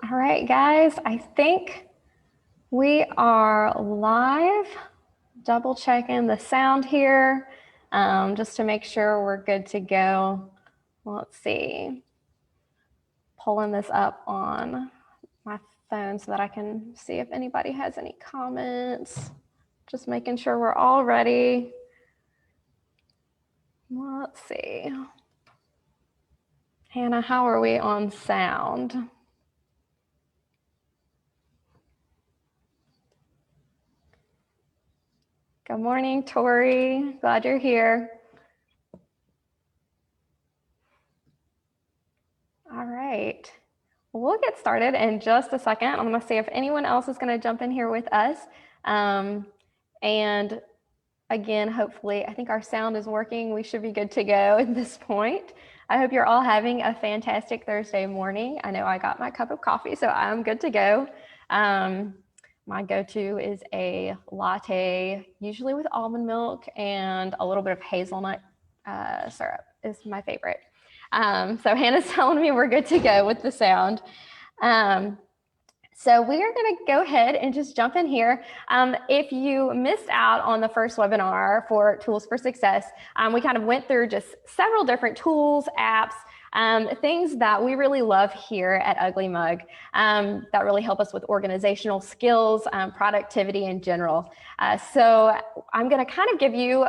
All right, guys, I think we are live. Double checking the sound here just to make sure we're good to go. Let's see. Pulling this up on my phone so that I can see if anybody has any comments. Just making sure we're all ready. Let's see. Hannah, how are we on sound? Good morning, Tori. Glad you're here. All right. We'll get started in just a second. I'm going to see if anyone else is going to jump in here with us. And again, hopefully, I think our sound is working. We should be good to go at this point. I hope you're all having a fantastic Thursday morning. I know I got my cup of coffee, so I'm good to go. My go-to is a latte, usually with almond milk and a little bit of hazelnut syrup is my favorite. So Hannah's telling me we're good to go with the sound. So we are going to go ahead and just jump in here. If you missed out on the first webinar for Tools for Success, we kind of went through just several different tools, apps, things that we really love here at Ugly Mug that really help us with organizational skills, productivity in general. So I'm going to kind of give you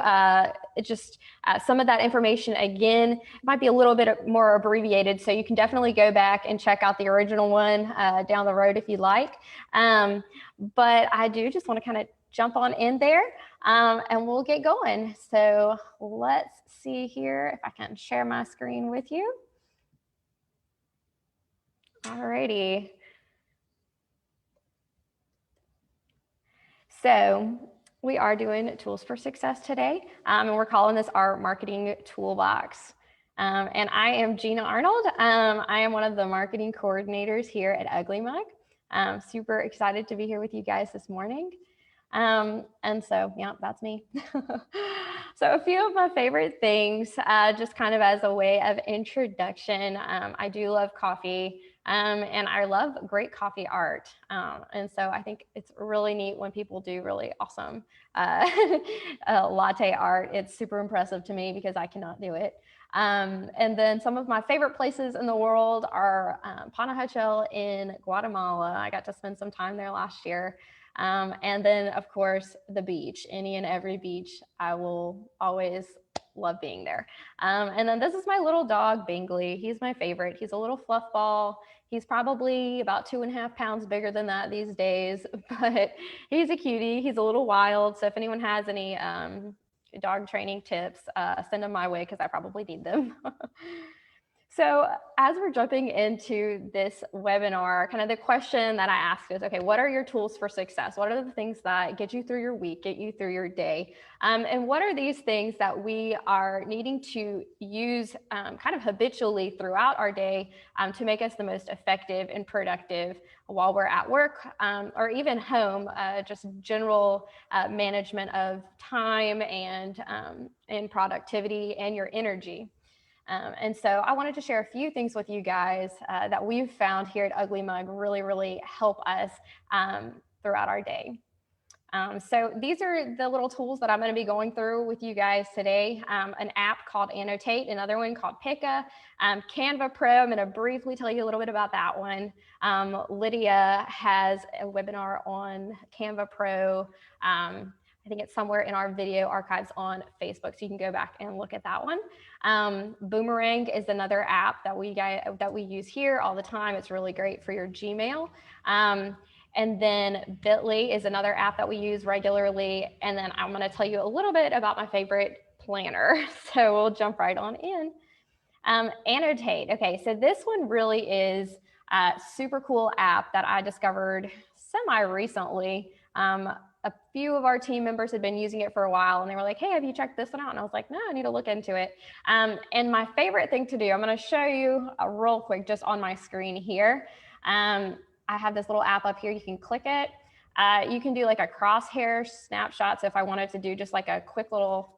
some of that information again. It might be a little bit more abbreviated, so you can definitely go back and check out the original one down the road if you like. But I do just want to kind of jump on in there and we'll get going. So let's see here if I can share my screen with you. Alrighty. So we are doing Tools for Success today, and we're calling this our marketing toolbox. And I am Gina Arnold. I am one of the marketing coordinators here at Ugly Mug. I'm super excited to be here with you guys this morning. And so, yeah, that's me. So a few of my favorite things, just kind of as a way of introduction, I do love coffee. And I love great coffee art. And so I think it's really neat when people do really awesome latte art. It's super impressive to me because I cannot do it. And then some of my favorite places in the world are Panajachel in Guatemala. I got to spend some time there last year. And then, of course, the beach. Any and every beach, I will always love being there. And then this is my little dog, Bingley. He's my favorite. He's a little fluff ball. He's probably about 2.5 pounds bigger than that these days, but he's a cutie. He's a little wild. So if anyone has any dog training tips, send them my way because I probably need them. So as we're jumping into this webinar, kind of the question that I ask is, okay, what are your tools for success? What are the things that get you through your week, get you through your day? And what are these things that we are needing to use kind of habitually throughout our day to make us the most effective and productive while we're at work or even home, just general management of time and productivity and your energy. And so I wanted to share a few things with you guys that we've found here at Ugly Mug really help us throughout our day. So these are the little tools that I'm going to be going through with you guys today. An app called Annotate, another one called Pika, Canva Pro. I'm going to briefly tell you a little bit about that one. Lydia has a webinar on Canva Pro. I think it's somewhere in our video archives on Facebook, so you can go back and look at that one. Boomerang is another app that we use here all the time. It's really great for your Gmail. And then Bitly is another app that we use regularly. And then I'm going to tell you a little bit about my favorite planner. So we'll jump right on in. Annotate. Okay, so this one really is a super cool app that I discovered semi-recently. A few of our team members had been using it for a while and they were like, hey, have you checked this one out? And I was like, no, I need to look into it. And my favorite thing to do, I'm going to show you real quick just on my screen here. I have this little app up here. You can click it. You can do like a crosshair snapshot. So if I wanted to do just like a quick little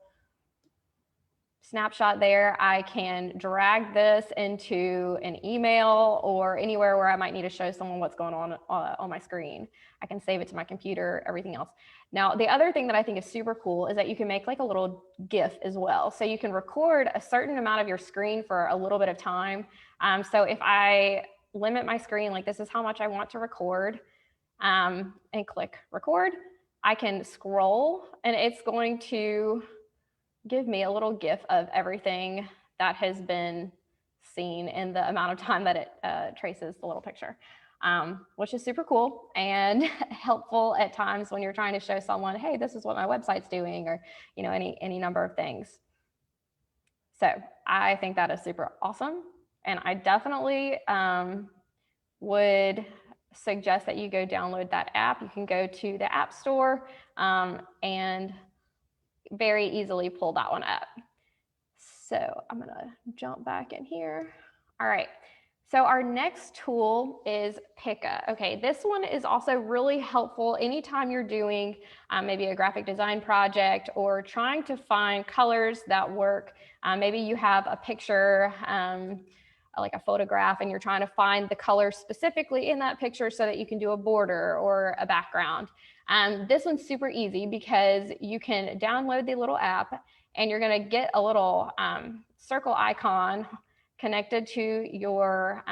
snapshot there. I can drag this into an email or anywhere where I might need to show someone what's going on my screen. I can save it to my computer, everything else. Now, the other thing that I think is super cool is that you can make like a little GIF as well. So you can record a certain amount of your screen for a little bit of time. So if I limit my screen, like this is how much I want to record, and click record, I can scroll and it's going to give me a little GIF of everything that has been seen in the amount of time that it traces the little picture, which is super cool and helpful at times when you're trying to show someone, hey, this is what my website's doing, or any number of things. So I think that is super awesome, and I definitely would suggest that you go download that app. You can go to the App Store and very easily pull that one up. So I'm gonna jump back in here. All right, so our next tool is Pika. Okay, this one is also really helpful anytime you're doing maybe a graphic design project or trying to find colors that work. Maybe you have a picture, like a photograph, and you're trying to find the color specifically in that picture so that you can do a border or a background. This one's super easy because you can download the little app and you're gonna get a little circle icon connected to your,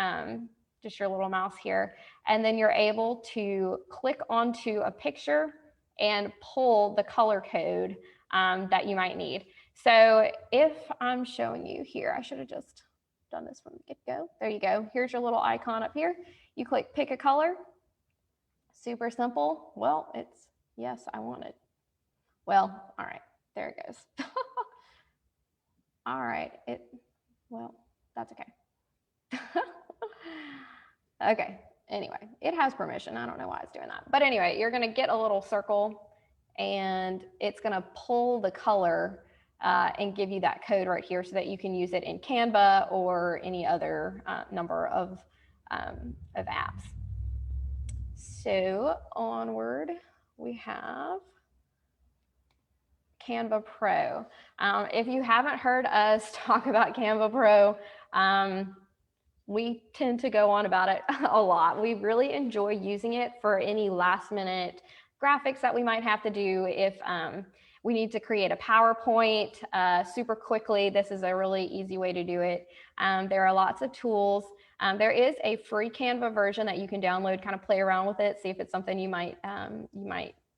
just your little mouse here. And then you're able to click onto a picture and pull the color code that you might need. So if I'm showing you here, I should have just done this from the get-go. There you go. Here's your little icon up here. You click pick a color. Super simple. Well, it's, yes, I want it. Well, all right, there it goes. All right, well, that's okay. Okay, anyway, it has permission. I don't know why it's doing that. But anyway, you're gonna get a little circle and it's gonna pull the color and give you that code right here so that you can use it in Canva or any other number of apps. So onward, we have Canva Pro. If you haven't heard us talk about Canva Pro, we tend to go on about it a lot. We really enjoy using it for any last minute graphics that we might have to do. If we need to create a PowerPoint super quickly, this is a really easy way to do it. There are lots of tools. There is a free Canva version that you can download, kind of play around with it, see if it's something you might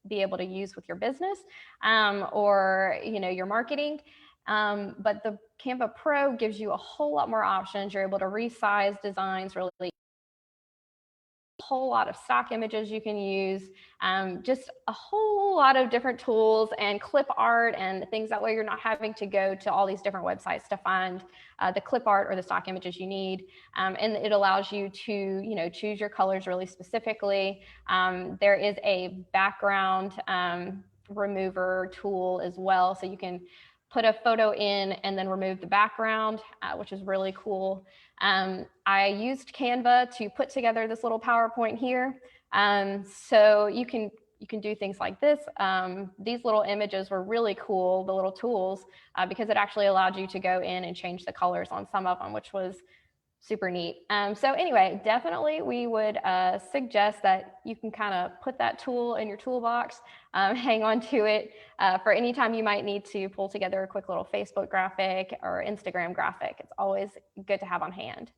be able to use with your business or your marketing. But the Canva Pro gives you a whole lot more options. You're able to resize designs really. A whole lot of stock images you can use, just a whole lot of different tools and clip art and things. That way you're not having to go to all these different websites to find the clip art or the stock images you need. And it allows you to choose your colors really specifically. There is a background remover tool as well, so you can put a photo in and then remove the background, which is really cool. I used Canva to put together this little PowerPoint here. So you can do things like this. These little images were really cool, the little tools, because it actually allowed you to go in and change the colors on some of them, which was super neat. So anyway, definitely we would suggest that you can kind of put that tool in your toolbox, hang on to it for any time you might need to pull together a quick little Facebook graphic or Instagram graphic. It's always good to have on hand.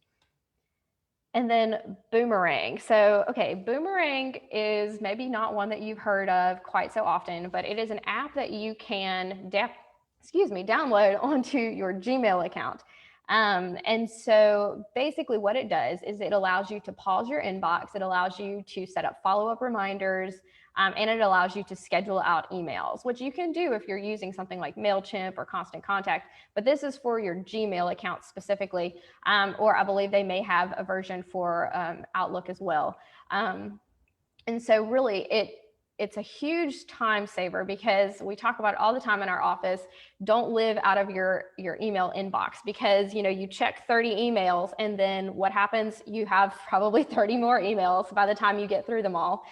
And then Boomerang. So, okay, Boomerang is maybe not one that you've heard of quite so often, but it is an app that you can download onto your Gmail account. And so basically what it does is it allows you to pause your inbox. It allows you to set up follow-up reminders, and it allows you to schedule out emails, which you can do if you're using something like MailChimp or Constant Contact, but this is for your Gmail account specifically, or I believe they may have a version for Outlook as well. And so really it's a huge time saver, because we talk about it all the time in our office. Don't live out of your email inbox, because you check 30 emails and then what happens? You have probably 30 more emails by the time you get through them all.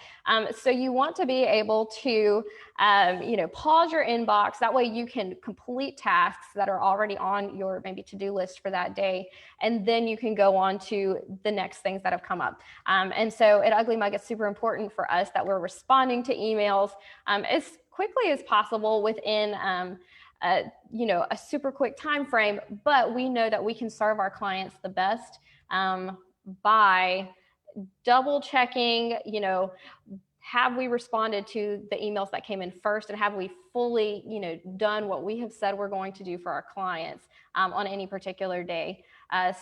So you want to be able to pause your inbox. That way you can complete tasks that are already on your maybe to-do list for that day. And then you can go on to the next things that have come up. And so at Ugly Mug, it's super important for us that we're responding to emails as quickly as possible within a super quick time frame, but we know that we can serve our clients the best by double checking, have we responded to the emails that came in first, and have we fully, done what we have said we're going to do for our clients on any particular day.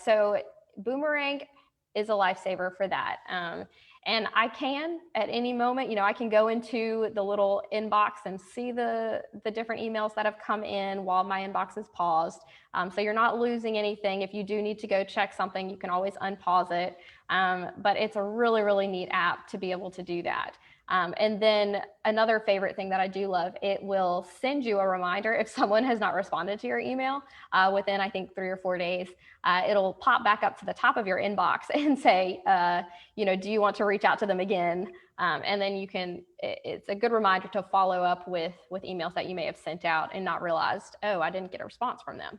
So Boomerang is a lifesaver for that. And I can, at any moment, I can go into the little inbox and see the different emails that have come in while my inbox is paused. So you're not losing anything. If you do need to go check something, you can always unpause it. But it's a really, really neat app to be able to do that. And then another favorite thing that I do love, it will send you a reminder if someone has not responded to your email within, I think, 3 or 4 days. It'll pop back up to the top of your inbox and say, do you want to reach out to them again? And then it's a good reminder to follow up with emails that you may have sent out and not realized, oh, I didn't get a response from them.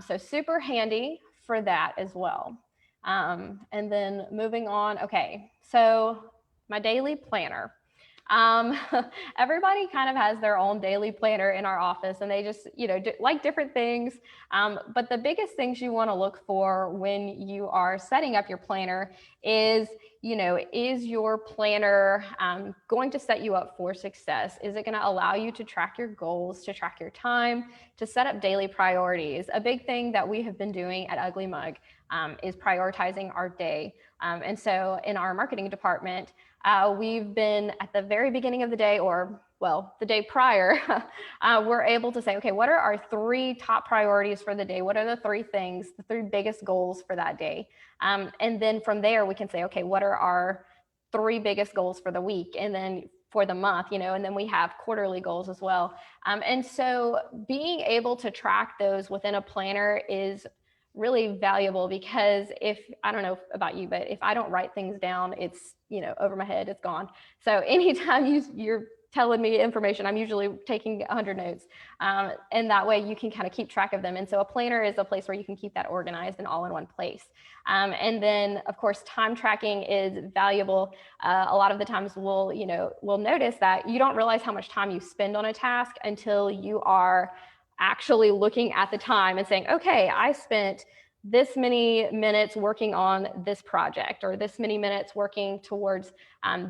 So super handy for that as well. And then moving on, okay, so my daily planner. Everybody kind of has their own daily planner in our office, and they just, like different things. But the biggest things you want to look for when you are setting up your planner is, is your planner going to set you up for success? Is it going to allow you to track your goals, to track your time, to set up daily priorities? A big thing that we have been doing at Ugly Mug is prioritizing our day. And so in our marketing department, we've been at the very beginning of the day, or the day prior, we're able to say, okay, what are our 3 top priorities for the day? What are the 3 things, the 3 biggest goals for that day? And then from there, we can say, okay, what are our 3 biggest goals for the week? And then for the month, and then we have quarterly goals as well. And so being able to track those within a planner is really valuable, because I don't know about you, but if I don't write things down, it's, over my head, it's gone. So anytime you're telling me information, I'm usually taking 100 notes. And that way you can kind of keep track of them. And so a planner is a place where you can keep that organized and all in one place. And then of course, time tracking is valuable. A lot of the times we'll notice that you don't realize how much time you spend on a task until you are actually looking at the time and saying, okay, I spent this many minutes working on this project, or this many minutes working towards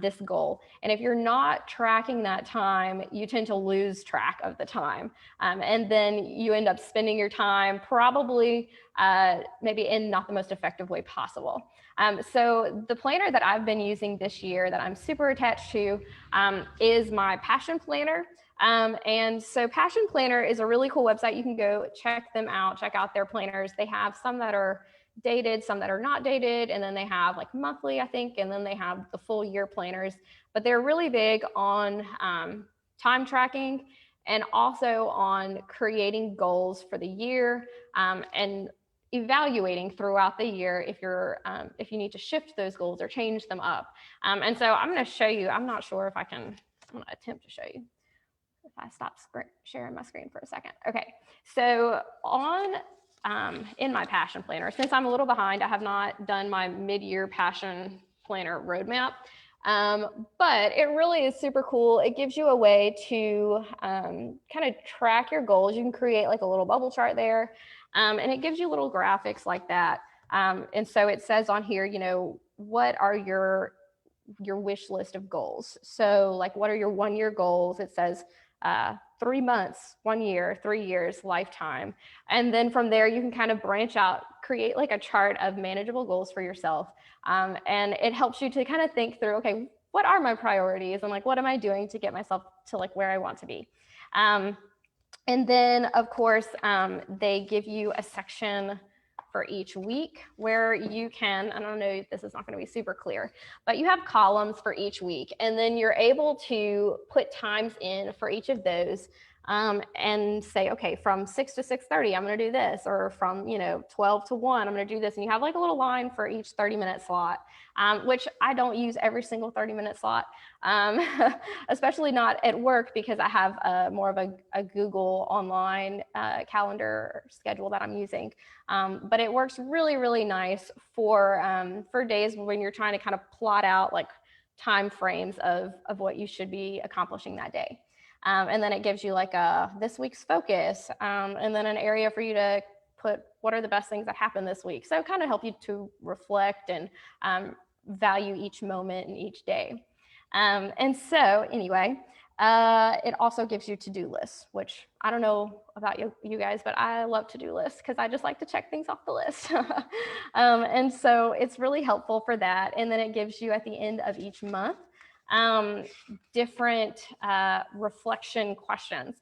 this goal. And if you're not tracking that time, you tend to lose track of the time. And then you end up spending your time probably maybe in not the most effective way possible. So the planner that I've been using this year that I'm super attached to is my Passion Planner. And so Passion Planner is a really cool website. You can go check them out, check out their planners. They have some that are dated, some that are not dated, and then they have like monthly, I think, and then they have the full year planners. But they're really big on time tracking and also on creating goals for the year and evaluating throughout the year if you need to shift those goals or change them up. And so I'm going to show you. I'm not sure if I'm going to attempt to show you. If I stop sharing my screen for a second. Okay, so in my Passion Planner, since I'm a little behind, I have not done my mid-year Passion Planner roadmap, but it really is super cool. It gives you a way to kind of track your goals. You can create like a little bubble chart there, and it gives you little graphics like that. And so it says on here, what are your wish list of goals? So like, what are your 1-year goals? It says 3 months, 1 year, 3 years, lifetime. And then from there, you can kind of branch out, create like a chart of manageable goals for yourself. And it helps you to kind of think through, okay, what are my priorities? And like, what am I doing to get myself to like where I want to be? And then of course, they give you a section for each week where you can, I don't know, this is not going to be super clear, but you have columns for each week, and then you're able to put times in for each of those and say, okay, from 6 to 6:30, I'm going to do this, or from 12 to 1, I'm going to do this, and you have like a little line for each 30-minute slot, which I don't use every single 30-minute slot, especially not at work, because I have more of a Google online calendar schedule that I'm using. But it works really, really nice for days when you're trying to kind of plot out like time frames of what you should be accomplishing that day. And then it gives you like this week's focus, and then an area for you to put what are the best things that happened this week. So kind of help you to reflect and value each moment and each day. And so anyway, it also gives you to-do lists, which I don't know about you guys, but I love to-do lists because I just like to check things off the list. And so it's really helpful for that. And then it gives you at the end of each month different reflection questions.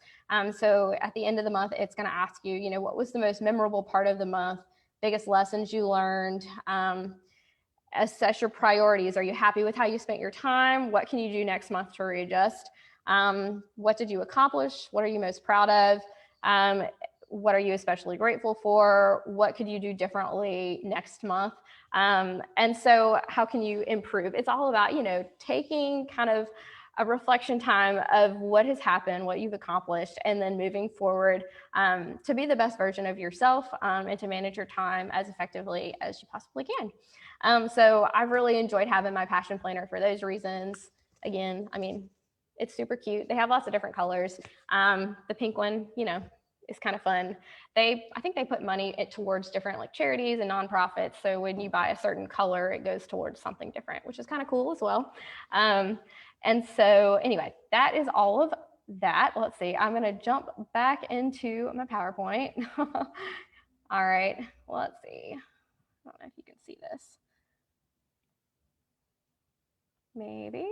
So at the end of the month, it's going to ask you, what was the most memorable part of the month, biggest lessons you learned, assess your priorities. Are you happy with how you spent your time? What can you do next month to readjust? What did you accomplish? What are you most proud of? What are you especially grateful for? What could you do differently next month? And so how can you improve? It's all about, taking kind of a reflection time of what has happened, what you've accomplished, and then moving forward to be the best version of yourself and to manage your time as effectively as you possibly can. So I've really enjoyed having my passion planner for those reasons. Again, it's super cute. They have lots of different colors. The pink one, is kind of fun. I think they put money towards different like charities and nonprofits. So when you buy a certain color, it goes towards something different, which is kind of cool as well. And so anyway, that is all of that. Let's see, I'm going to jump back into my PowerPoint. All right, let's see. I don't know if you can see this. Maybe.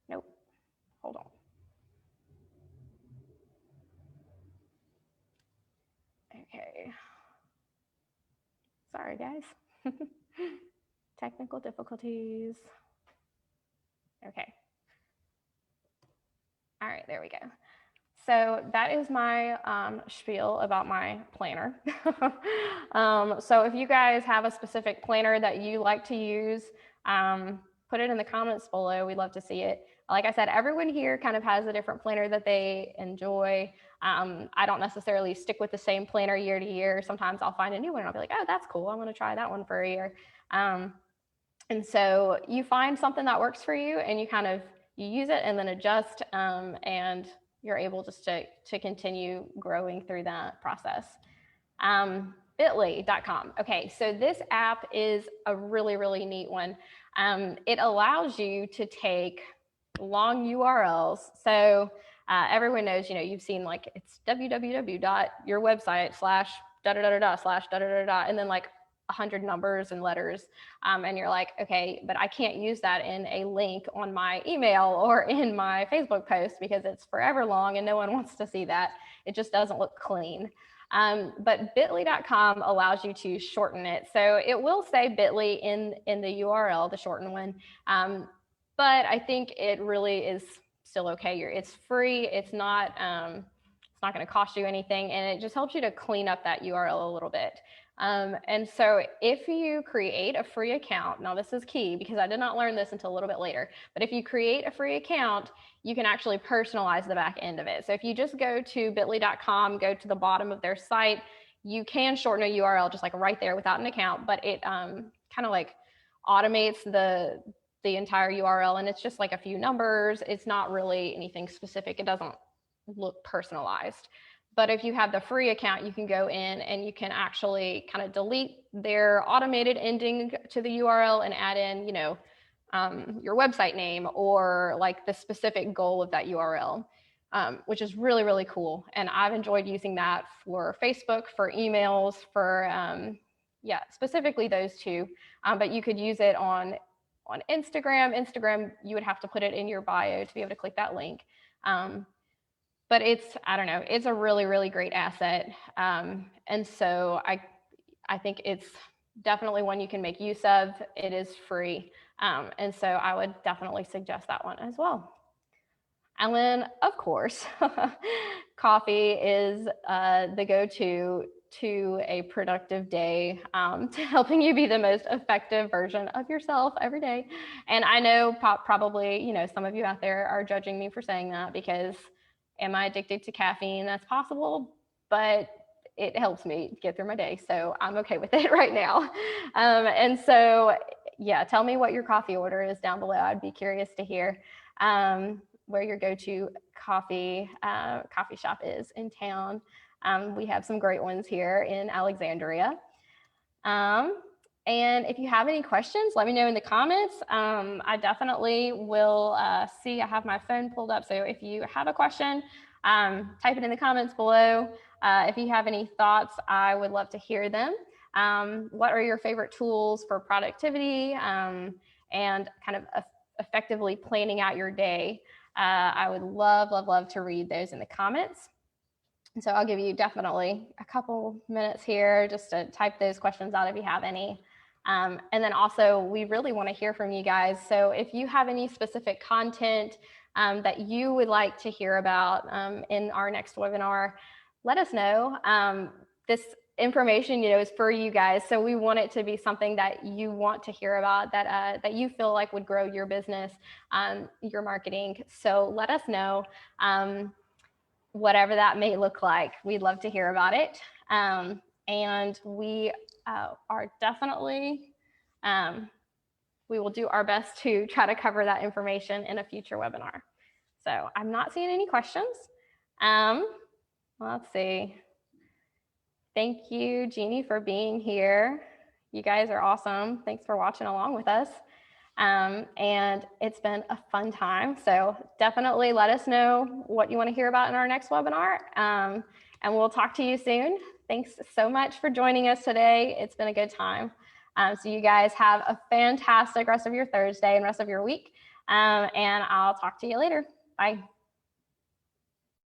Nope. Hold on. Okay. Sorry, guys. Technical difficulties. Okay. All right, there we go. So that is my spiel about my planner. So if you guys have a specific planner that you like to use, put it in the comments below. We'd love to see it. Like I said, everyone here kind of has a different planner that they enjoy. I don't necessarily stick with the same planner year to year. Sometimes I'll find a new one and I'll be like, oh, that's cool. I'm going to try that one for a year. And so you find something that works for you and you use it and then adjust, and you're able just to continue growing through that process. Bitly.com. Okay, so this app is a really, really neat one. It allows you to take long URLs. So everyone knows, you've seen like it's www.yourwebsite/da-da-da-da/da-da-da-da, and then like 100 numbers and letters. And you're like, okay, but I can't use that in a link on my email or in my Facebook post because it's forever long and no one wants to see that. It just doesn't look clean. But bitly.com allows you to shorten it. So it will say bit.ly in the URL, the shortened one. But I think it really is still okay. It's free. It's not going to cost you anything. And it just helps you to clean up that URL a little bit. And so if you create a free account, now this is key because I did not learn this until a little bit later, but if you create a free account, you can actually personalize the back end of it. So if you just go to bitly.com, go to the bottom of their site, you can shorten a URL just like right there without an account, but it kind of like automates the entire URL, and it's just like a few numbers. It's not really anything specific. It doesn't look personalized. But if you have the free account, you can go in and you can actually kind of delete their automated ending to the URL and add in, your website name or like the specific goal of that URL, which is really, really cool. And I've enjoyed using that for Facebook, for emails, for, specifically those two. But you could use it on Instagram. Instagram, you would have to put it in your bio to be able to click that link. But it's a really, really great asset. And so I think it's definitely one you can make use of. It is free. And so I would definitely suggest that one as well. And then, of course, coffee is the go-to to a productive day, to helping you be the most effective version of yourself every day. And I know probably, you know, some of you out there are judging me for saying that because am I addicted to caffeine? That's possible, but it helps me get through my day. So I'm okay with it right now. And so, yeah, tell me what your coffee order is down below. I'd be curious to hear where your go-to coffee shop is in town. We have some great ones here in Alexandria. And if you have any questions, let me know in the comments. I definitely will see. I have my phone pulled up. So if you have a question, type it in the comments below. If you have any thoughts, I would love to hear them. What are your favorite tools for productivity and kind of effectively planning out your day? I would love to read those in the comments. And so I'll give you definitely a couple minutes here just to type those questions out if you have any. And then also, we really want to hear from you guys. So if you have any specific content that you would like to hear about in our next webinar, let us know. This information, you know, is for you guys. So we want it to be something that you want to hear about, that you feel like would grow your business, your marketing. So let us know. Whatever that may look like, we'd love to hear about it. And we are definitely, we will do our best to try to cover that information in a future webinar. So I'm not seeing any questions. Let's see. Thank you, Jeannie, for being here. You guys are awesome. Thanks for watching along with us. And it's been a fun time. So definitely let us know what you want to hear about in our next webinar. And we'll talk to you soon. Thanks so much for joining us today. It's been a good time. So you guys have a fantastic rest of your Thursday and rest of your week. And I'll talk to you later. Bye.